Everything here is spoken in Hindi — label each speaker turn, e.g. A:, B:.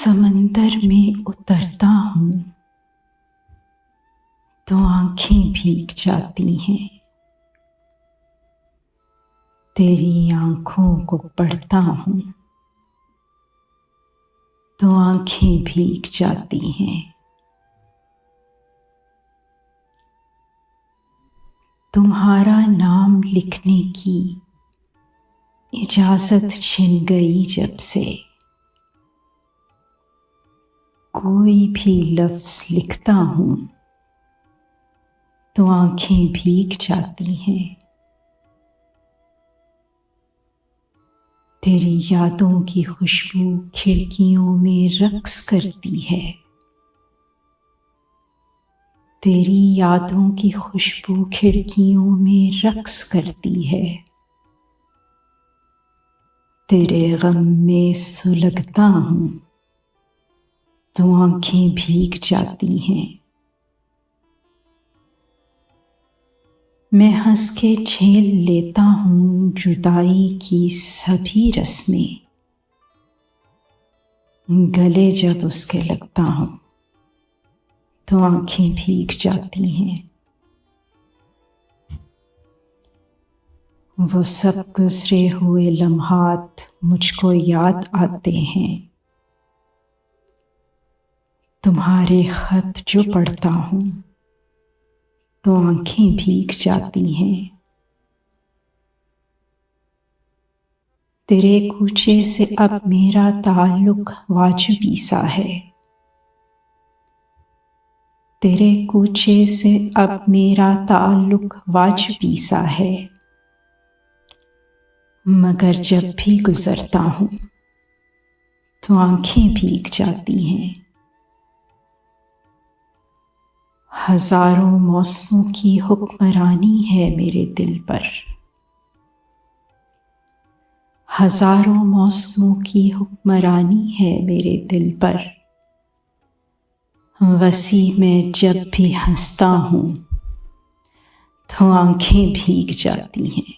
A: समंदर में उतरता हूँ तो आंखें भीग जाती हैं। तेरी आंखों को पढ़ता हूँ तो आंखें भीग जाती हैं। तुम्हारा नाम लिखने की इजाजत छिन गई जब से, कोई भी लफ्ज लिखता हूँ तो आंखें भीग जाती हैं। तेरी यादों की खुशबू खिड़कियों में रक्स करती है। तेरी यादों की खुशबू खिड़कियों में रक्स करती है। तेरे गम में सुलगता हूँ तो आंखें भीग जाती हैं। मैं हंस के झेल लेता हूँ जुदाई की सभी रस्में, गले जब उसके लगता हूँ तो आंखें भीग जाती हैं। वो सब गुजरे हुए लम्हात मुझको याद आते हैं। तुम्हारे खत जो पढ़ता हूँ तो आंखें भीग जाती हैं। तेरे कूचे से अब मेरा ताल्लुक वाजिबी सा है। तेरे कूचे से अब मेरा ताल्लुक वाजिबी सा है। मगर जब भी गुजरता हूँ तो आंखें भीग जाती हैं। हजारों मौसमों की हुक्मरानी है मेरे दिल पर। हजारों मौसमों की हुक्मरानी है मेरे दिल पर। वसी में जब भी हंसता हूँ तो आंखें भीग जाती हैं।